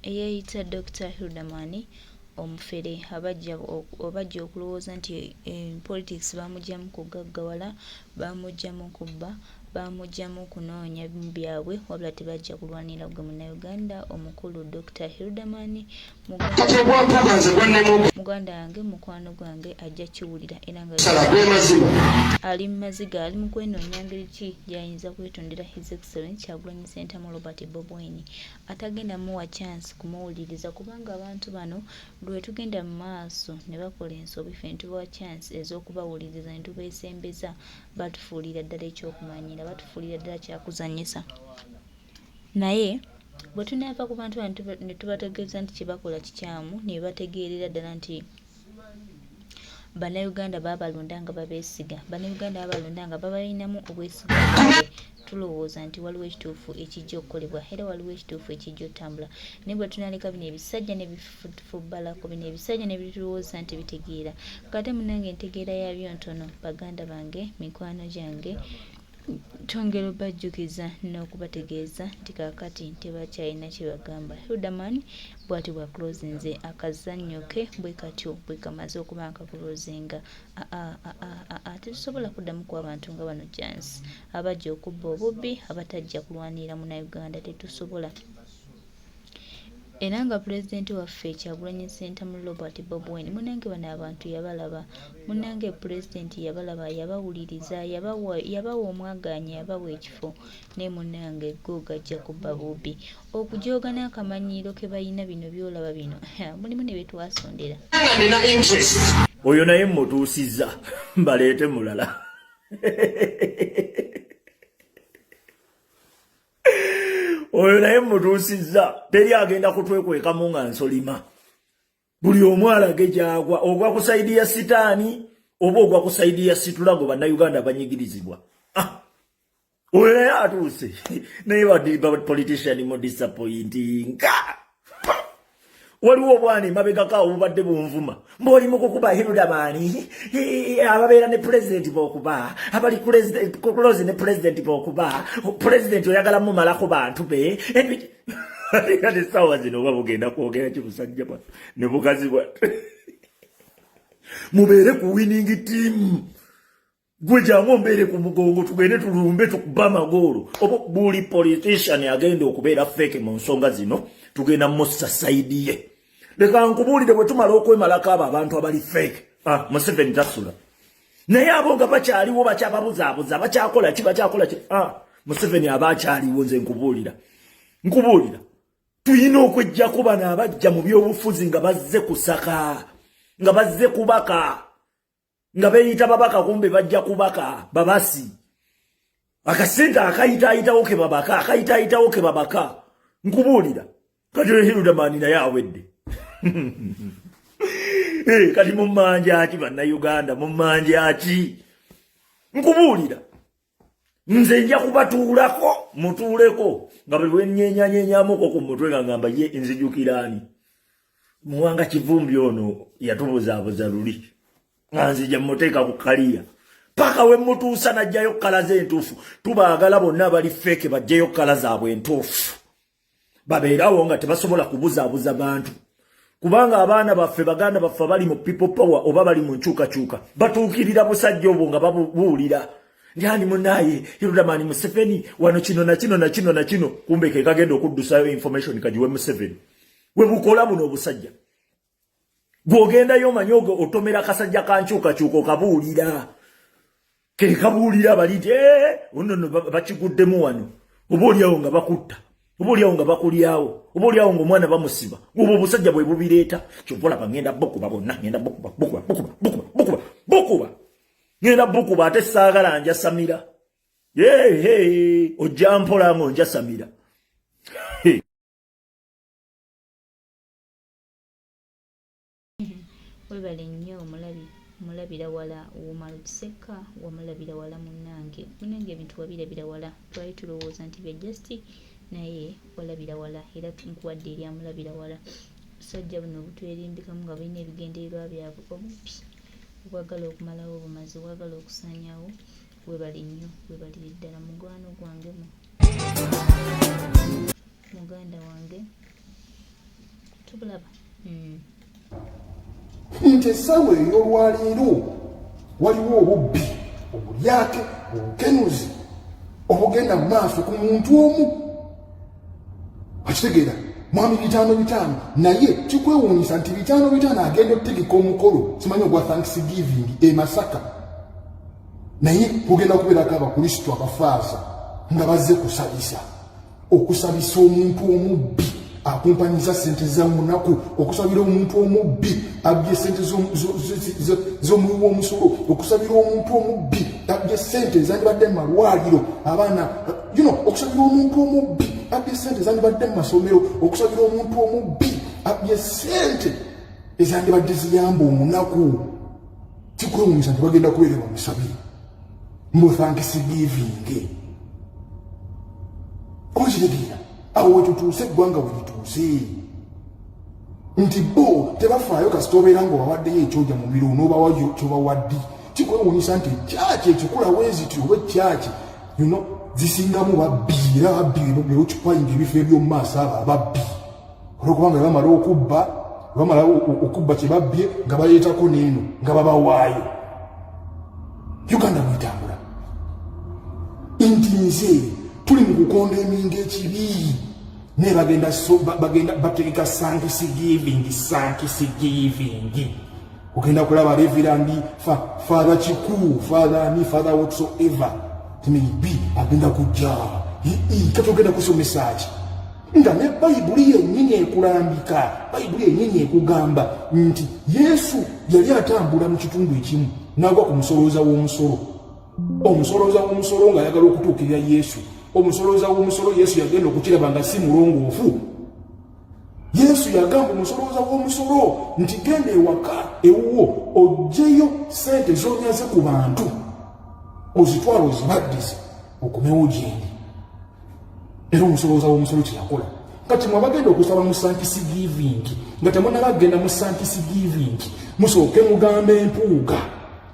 eyayita Dr. Hildamani omufere abajja okulowooza nti politics bamugyamu kugaggawala, bamugyamu kubba, bamugyamu kunoonya byabwe, wabula tebajja kulwanira gwe Munnayuganda omukulu Dr. Hildamani muganda wange, mukwano gwange ajja kiwulira era nga ali mu maziga, ali mu kwenoonya ngeri ki gy'ayinza kwetondera His Excellency Kyagulanyi Ssentamu Robert Bobi Wine atagenda muwa chance kumuwuliriza, kubanga abantu bano lwe tugenda mu maaso ne bakola ensobi ffe ne tubawa chance ez'okubawuliriza ne tubeesembeza, batufuulira ddala ekyokumanyira, batufuulira ddala kyakuzannyisa. Naye bwe tunaava ku bantu bano ne tubategeeza nti kye bakola kikyamu, ne bategeerera ddala nti Bannayuganda baabalonda nga babeesiga, Bannayuganda baabalonda nga babalinamu obwesiga bwabwe, tulowooza nti waliwo ekituufu ekijja okukolebwa era waliwo ekituufu ekijja otambula. Naye bwe tunaleka bino ebisajja ne bifubbalako, bino ebisajja ne bitulowooza nti bitegeera, kate munnange entegeera yabyo ntono. Baganda bange, mikwano gyange, twongera obajjukiza n'okubategeeza nti kaakati tebakyalina kye bagamba. Hildamani bw'ati bw'akulozinze akazannyo ke bwe katyo bwe kamaze okuba akakulozinga. Tetusobola kuddamu kuwa abantu nga bano chance, abajja okubba obubbi, abatajja kulwanira Munnayuganda, tetusobola. Era nga pulezidenti waffe Kyagulanyi Ssentamu Robert Bobi Wine, munnange bano abantu yabalaba, munnange pulezidenti yabalaba, yabawuliriza, yabawa omwagaanya, yabawa ekifo, naye munnange go gajja kubba bubbi. Okujooga n'akamanyiiro ke balina bino byolaba bino, mulimu ne betwasondera. Oyo naye mutuusizza mbaleete mulala. Oyo naye mutuusizza, teri agenda kutwekwekamu nga nsolima. Buli omu alage gyagwa, ogwa ku saidi ya sitaani oba ogwa ku saidi ya situlago Bannayuganda banyigirizibwa. Oyo naye atuuse, naye politician mu disappointing. Waliwo obwana emabegako obubadde bunvuma, mb'oli mu kukuba Hildamani, ababeera ne pulezidenti b'okuba, abali close ne pulezidenti b'okuba, pulezidenti oyagala mumalako bantu be, ate essaawa zino oba bugenda kwogera ki busajja bwa ne bukazi bwa mubeere ku winning team, gwe jangu ombeere ku mugongo tugende tulumbe tukuba amagoolo. Oba buli politician agenda okubeera feke mu nsonga zino tugenda mussa saidi ye. Leka nkubuulire bwe tumala okwemalako abo abantu abali feke, Museveni tasula. Naye abo nga bakyaliwo bakyababuzaabuza, bakyakola ki. Museveni aba akyaliwo, nze nkubuulira tuyina okwejjako bano abajja mu byobufuzi nga bazze kusaka, nga bazze kubaka, nga beeyita babaka kumbe bajja kubaka babasi. Akasente akayitaayitawo ke babaka, nkubuulira kati Hildamani naye awedde. Kati mumanja ki Bannayuganda, mumanja ki? Nkubuulira nze nja kubatuulako mutuuleko nga bwe lwenyenyanyenyamuko ku mutwe nga ngamba ye nzijukiraani. Muwanga Kivumbi ono yatubuzaabuza luli nga nzija muteeka ku kaliya paka we mutuusa najjayo kkala ze entuufu. Tubaagala bonna abali feke bajjayo kkala zaabwe entuufu, babeerawo nga tebasobola kubuzaabuza bantu, kubanga abaana baffe baganda baffe bali mu people power oba bali mu nkyukakyuka batuukirira busajja obwo nga babuwulira. Njani munaye Hildamani Museveni wano kino na kino, kumbe ke kagenda okuddusayo information kajiwe Museveni. We bukola buno obusajja bw'ogendayo manyogo otomera kasajja kankyukakyuka okabuulira, ke kabuulira bali nti ono bakiguddemu wano, oboolyawo nga bakutta, oboolyawo nga bakulyawo, oboolyawo ng'omwana bamusiba. Obwo obusajja bwe bubireeta kyopolaba ngenda bukuba bonna, ngenda bukuba ngenda bukuba ate saagala nja Samira. Ojja mpola ng'onja Samira. Webale nnyo omulabira wala womala okiseka, wamulabira wala munnange ebintu wabirabira wala, twali tulowooza nti bya justi naye walabira wala, era nkuwadde eri amulabira wala. Sajja buno obutwerimbikamu nga balina ebigendererwa byabwe obuppi, obwagala okumalawo obumazi, obwagala okusaanyaawo. Webale nnyo, webalire ddala muganda wange tubulaba nti essaawa ey'olwaleero waliwo obubbi obulyake obukenuzi obugenda mu maaso ku muntu omu akitegeera mwami 5 naye kikwewuunyisa nti 5 agenda okutegeka omukolo simanyi ogwa thanksgiving e Masaka naye kugenda kubeerako abakristo abafaaza nga bazze kusabisa okusabisa omuntu omubbi akumpanyiza sente za munaku okusabira omuntu omubbi abye sente z'omuwi w'omusolo okusabira omuntu omubbi abye sente ezandibadde mu malwaliro abaana okusabira omuntu omubbi abye sente ezandibadde mu masomero okusabira omuntu omubbi abye sente ezandibadde ziyamba omunaku kikwewuunyisa nti bagenda kubeera bamusabire mbu thanksgiving okitegeera awo wetutuuse eggwanga welituuse nti bo tebafaayo kasita obeera nga obawaddeyo ekyoja mu miro n'obawayo kyobawaddi kikwewuunyisa nti ekyaki ekikula weziti oba ekyaki zisingamu babbi era babbi bewukikwayinga ebifo eby'omu maaso abo ababbi olwokubanga bamala okubba kye babbye nga baleetako n'eno nga babawaayo Uganda mwetambula nti nze tuli mu kukonda eminga ekibi naye bagenda bateeka thanksgiving ogenda kulaba reverandi father kiku father whatsoever timibi agenda kujja katogenda kusomesa ki nga ne bayibuli yennyini ekulambika bayibuli yennyini ekugamba nti Yesu yali atambula mu kitundu ekimu n'agwa ku musolooza w'omusolo omusolooza w'omusolo ng'ayagala okutuukirira Yesu omusolooza w'omusolo Yesu yagenda okukiraba nga si mulongoofu Yesu yagamba omusolooza w'omusolo nti genda ewaka ewuwo oggyeyo sente z'onyaze ku bantu ozitwala ozibaddize okomewo gyendi era omusolooza w'omusolo kyeyakola kati mwe bagenda okusaba mu thanksgiving nga temunabagenda mu thanksgiving musooke mugamba empuuga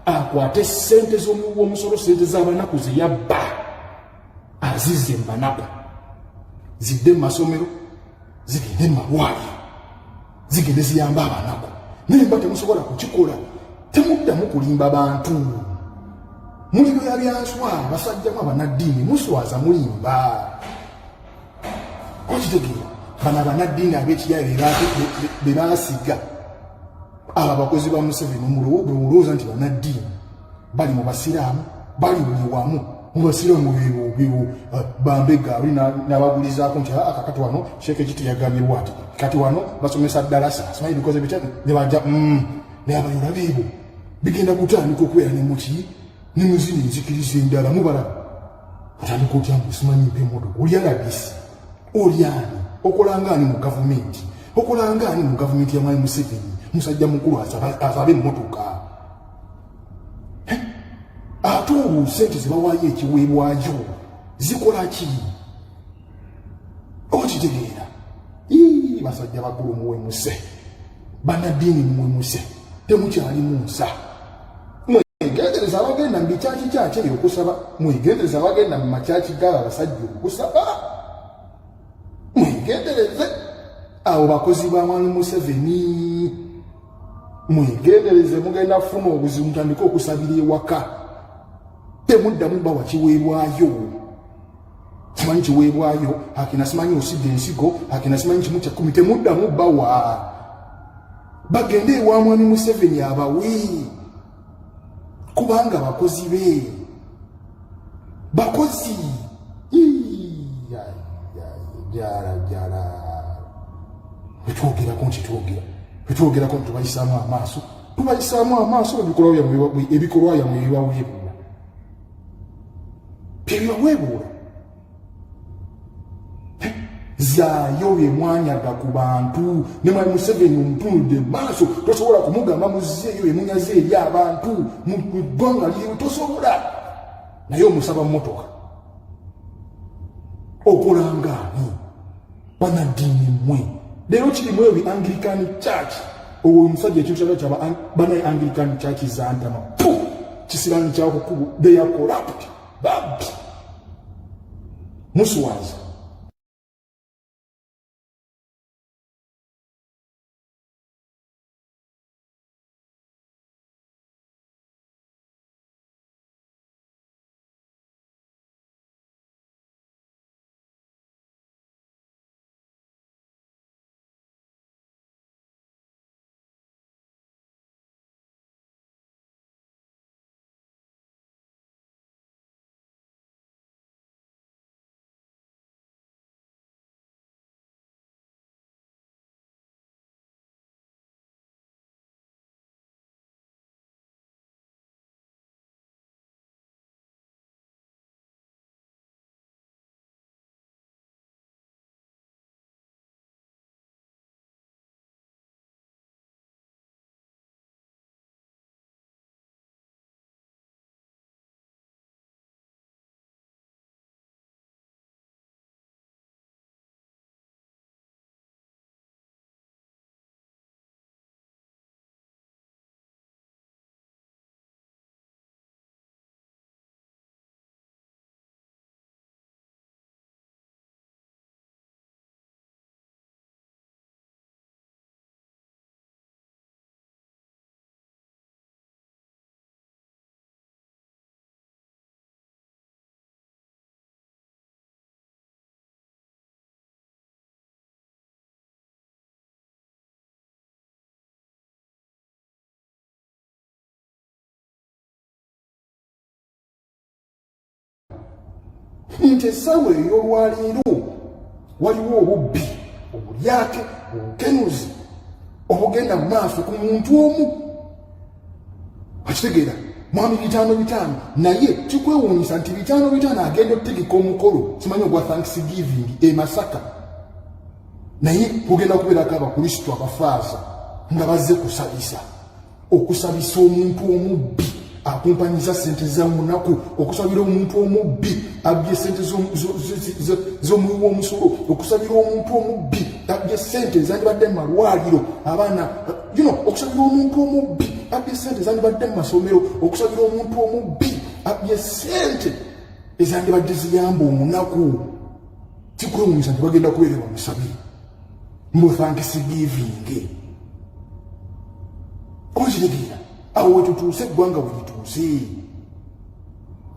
akwate sente z'omuwi w'omusolo sente z'abanaku ze yabba azizze mu banaku zidde mu masomero zigende mu malwaliro zigende ziyamba abanaku naye mba temusobola kukikola temuddamu kulimba bantu muli byanswa basajjamu abanaddiini muswaza mulimba okitegeera bano abanaddiini ab'ekiyaye be baasiga abo abakozi ba Museveni mulowooza nti banaddiini bali mu basiraamu bali buli wamu mu basiraamu bebo bambega ali n'abagulizaako nti kakati wano sheeke kiti yagambye bwati kati wano basomesa ddalasa simanyi bikoze bitya ne bajja naye abayola beebo bigenda kutandika okubeera ne muki ne muzini nzikiriza endala mubalaba otandika otya mbu simanyi mpa emmotoka olyalabisi olyani okolangaani mu gavumenti okolangaani mu gavumenti ya Mwami Museveni musajja mukulu asabe emmotoka ate olwo sente zebawaayo ekiweebwayo zikola ki okitegeera basajja bakulu muwemuse banaddiini muwemuse temukyalimu nsa mwegendereza abagenda mu bikyaki kyaki ebyo okusaba mwegendereza abagenda mu makyaki gaabo abasajja okusaba mwegendereze abo bakozi ba Mwami Museveni mwegendereze mugenda kufuna obuzibu mutandika okusabira ewaka temuddamu bawa kiweebwayo simanyi kiweebwayo akina simanyi osidde ensigo akina simanyi kimu kya 10 temuddamu bawa bagende ewa Mwami Museveni abawe kubanga bakozi be bakozi jara twetwogerako tubayisaamu amaaso ebikolwa byamwe ebibaweebuula byebibaweebuula zaayo bemwanyaga ku bantu ne Mwami Museveni omutunudde maaso tosobola kumugamba muzzeeyo emunyaze eri abantu mu ggwanga liriwe tosobola naye omusaba mmotoka okolangaani banaddiini mmwe leero kirimu ebi Anglican Church owo omusajja ekintu kyaba banaye Anglican Church zantama kisirani kyakukubu they are corrupt babbi muswaza nti essaawa ey'olwaleero waliwo obubbi obulyake obukenuzi obugenda mu maaso ku muntu omu. Akitegeera mwami 5 naye kikwewuunyisa nti 5 agenda okutegeka omukolo kimanyi ogwa Thanksgiving e Masaka, naye kugenda kubeerako abakristo abafaaza nga bazze kusabisa, okusabisa omuntu omubbi akumpanyiza sente za munaku, okusabira omuntu omubbi abbye sente z'omuwi w'omusolo, okusabira omuntu omubbi abbye sente ezandibadde mu malwaliro abaana, okusabira omuntu omubbi abbye sente ezandibadde mu masomero, okusabira omuntu omubbi abbye sente ezandibadde ziyamba omunaku. Kikwewuunyisa nti bagenda kuweerera bamusabire mu Thanksgiving. Okitegeera awo wetutuuse eggwanga we lituuse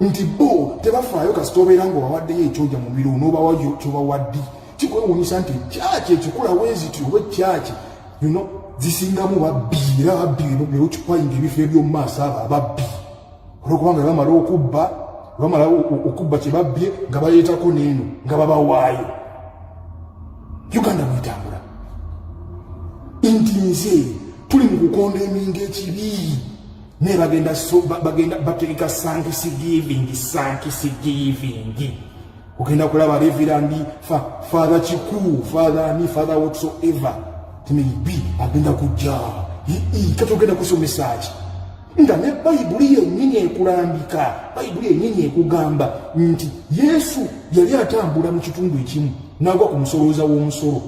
nti bo tebafaayo kasita obeera nga obawaddeyo ekyoja mu miro n'obawa kyobawadde. Kikwewuunyisa nti ekyaki ekikula weziti oba ekyaki zisingamu babbi, era babbi beokikwayinga ebifo eby'omu maaso abo ababbi olwokubanga bamala okubba kye babbye nga baleetako n'eno nga babawaayo. Uganda bwetambula nti nze tuli mu kukonda eminga ekibi naye bagenda bategeka Thanksgiving. Ogenda kulaba reverandi father Kiku, father whatsoever timibi agenda kujja kati ogenda kusomesa ki nga ne Bayibuli yennyini ekulambika, Bayibuli yennyini ekugamba nti Yesu yali atambula mu kitundu ekimu n'agwa ku musolooza w'omusolo.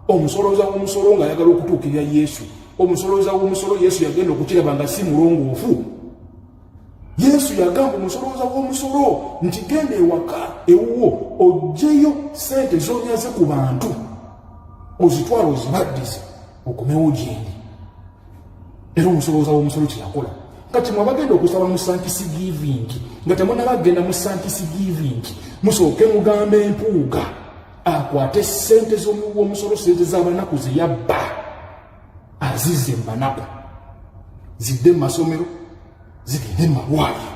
Omusolooza w'omusolo ng'ayagala okutuukirira Yesu. Omusolooza w'omusolo Yesu yagenda okukiraba nga si mulongoofu. Yesu yagamba omusolooza w'omusolo nti genda ewaka ewuwo oggyeyo sente z'onyaze ku bantu ozitwala ozibaddize okomewo gyendi. Era omusolooza w'omusolo kye yakola. Kati mwe bagenda okusaba mu Thanksgiving nga temunabagenda mu Thanksgiving musooke mugambe empuuga akwate sente z'omuwi w'omusolo, sente z'abanaku ze yabba azizze mu banaku zidde mu masomero, zigende mu malwaliro,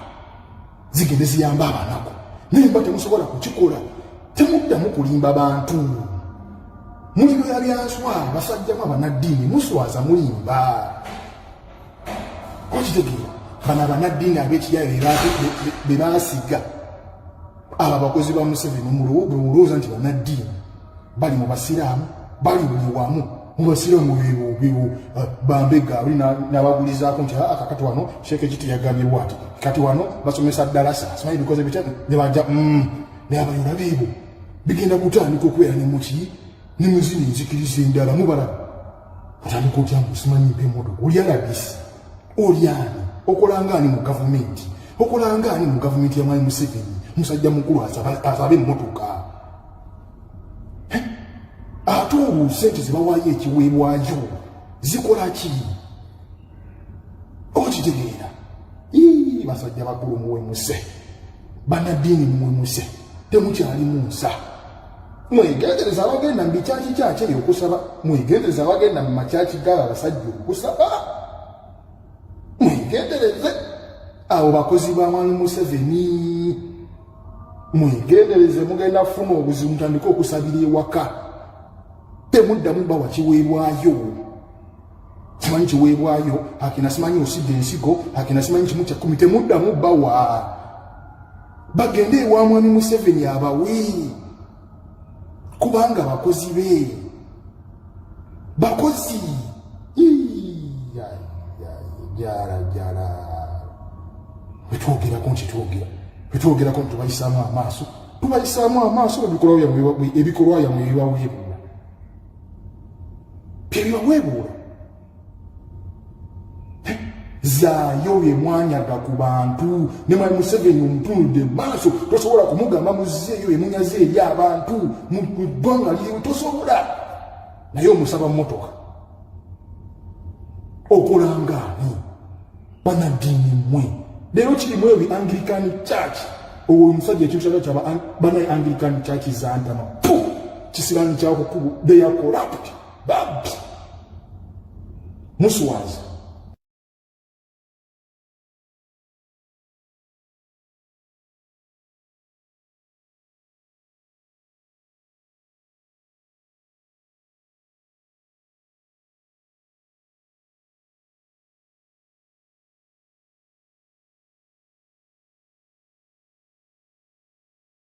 zigende ziyamba abanaku. Naye mba temusobola kukikola, temuddamu kulimba bantu. Muli byanswa basajjamu abanaddiini muswaza mulimba. Okitegeera bano abanaddiini ab'ekiyayo be baasiga abo abakozi ba Museveni mulowooza nti banaddiini bali mu basiraamu, bali buli wamu mu basiraamu bambega ali n'abagulizaako nti kakati wano Sheikh Kiti yagambye bw'ati, kati wano basomesa ddalasa simanyi bikoze bitya ne bajja naye abayula beebo bigenda kutandika okubeera ne muki ne muzini nzikiriza endala mubalaba otandika otya musimanyi mpemoto oli alabisi oliani okolangaani mu gavumenti, okolangaani mu gavumenti ya Mwami Museveni musajja mukulu asabe emmotoka ate olwo sente zebawaayo ekiweebwayo zikola ki? Okitegeera basajja bakulu muwemuse, bannaddiini muwemuse, temukyalimu nsa. Mwegendereza abagenda mu bikyaki kyaki ebyo okusaba, mwegendereza abagenda mu makyaki g'abo abasajja okusaba, mwegendereze abo bakozi ba Mwami Museveni, mwegendereze mugenda kufuna obuzibu mutandika okusabira ewaka, temuddamu bawa kiweebwayo. Simanyi kiweebwayo akina simanyi osidde ensigo akina simanyi kimu kya 10 temuddamu bawa, bagende ewa Mwami Museveni abawe kubanga bakozi be bakozi jara betwogerako nti tubayisaamu amaaso ebikolwa byamwe ebibaweebuula byebibaweebuula zaayo bye mwanyaga ku bantu. Ne Mwami Museveni omutunudde maaso tosobola kumugamba muzzeeyo emunyaze eri abantu mu ggwanga liriwe, tosobola. Naye omusaba mmotoka okolangaani banaddiini mmwe. Leero kirimu ebi Anglican Church owo omusajja ekintu kyaba banayi Anglican Church zantama kisirani kyako kubo they are corrupt babbi muswazi